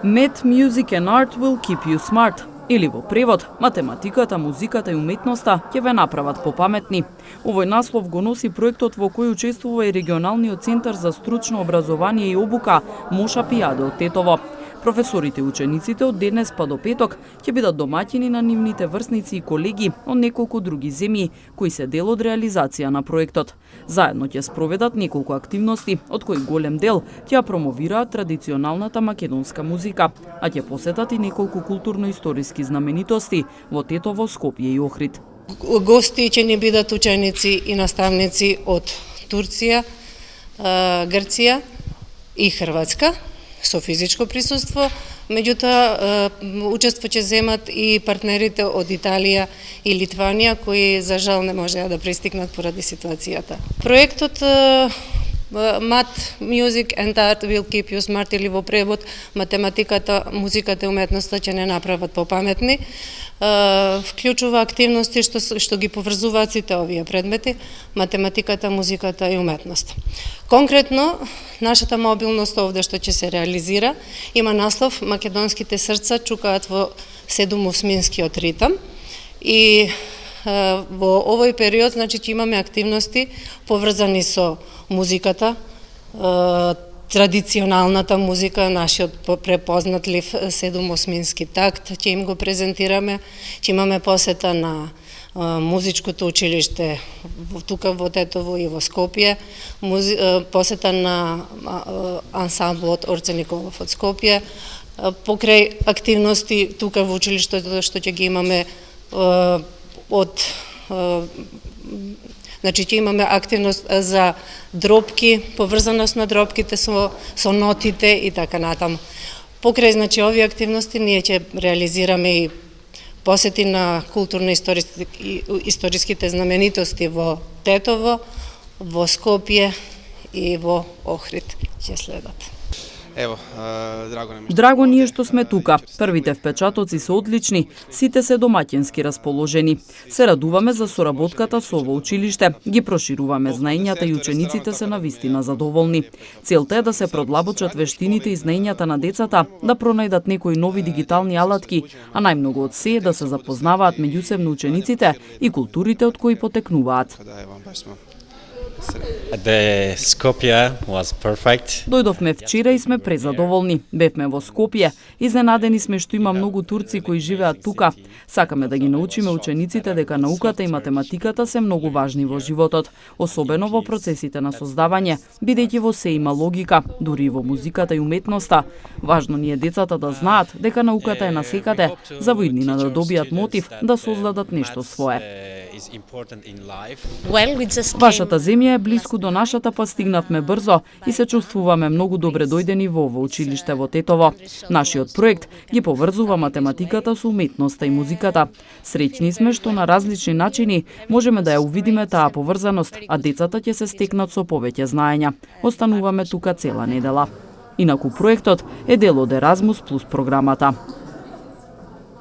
Math, music and art will keep you smart. Или во превод, математиката, музиката и уметноста ќе ве направат попаметни. Овој наслов го носи проектот во кој учествува и регионалниот центар за стручно образование и обука Моша Пијаде од Тетово. Професорите и учениците од денес па до петок ќе бидат домаќини на нивните врсници и колеги од неколку други земји кои се дел од реализација на проектот. Заедно ќе спроведат неколку активности, од кои голем дел ќе ја промовираат традиционалната македонска музика, а ќе посетат и неколку културно-историски знаменитости во Тетово, Скопје и Охрид. Гости ќе ни бидат ученици и наставници од Турција, Грција и Хрватска со физичко присуство, меѓутоа учество ќе земат и партнерите од Италија и Литванија кои за жал не можеа да пристигнат поради ситуацијата. Проектот Math, Music and Art will keep you smart или во превод математиката, музиката и уметноста ќе не направат попаметни. Вклучува активности што ги поврзуваат сите овие предмети, математиката, музиката и уметност. Конкретно, нашата мобилност овде што ќе се реализира има наслов Македонските срца чукаат во 7/8-скиот ритам и во овој период значи ќе имаме активности поврзани со музиката, традиционалната музика, нашиот препознатлив 7/8-ски такт, ќе им го презентираме, ќе имаме посета на музичкото училиште тука во Тетово и во Скопје, посета на ансамблот Орце Николов од Скопје, покрај активности тука во училиштето што ќе ги имаме значи ќе имаме активност за дропки, поврзаност на дропките со нотите и така натаму. Покрај значи овие активности ние ќе реализираме и посети на културно-историските знаменитости во Тетово, во Скопје и во Охрид ќе следат. Драго ни е што сме тука. Првите впечатоци се одлични, сите се домаќински расположени. Се радуваме за соработката со ово училиште, ги прошируваме знаењата и учениците се навистина задоволни. Целта е да се продлабочат вештините и знаењата на децата, да пронајдат некои нови дигитални алатки, а најмногу од се е да се запознаваат меѓусебно учениците и културите од кои потекнуваат. The Skopje was perfect. Дојдовме вчера и сме презадоволни. Бевме во Скопје. Изненадени сме што има многу турци кои живеат тука. Сакаме да ги научиме учениците дека науката и математиката се многу важни во животот, особено во процесите на создавање, бидејќи во се има логика, дури и во музиката и уметноста. Важно ни е децата да знаат дека науката е насекаде, за во иднина да добијат мотив да создадат нешто свое. Вашата земја е блиску до нашата, па стигнавме брзо и се чувствуваме многу добре дојдени во ово училиште во Тетово. Нашиот проект ги поврзува математиката со уметноста и музиката. Среќни сме што на различни начини можеме да ја увидиме таа поврзаност, а децата ќе се стекнат со повеќе знаења. Остануваме тука цела недела. Инаку проектот е дел од Еразмус плюс програмата.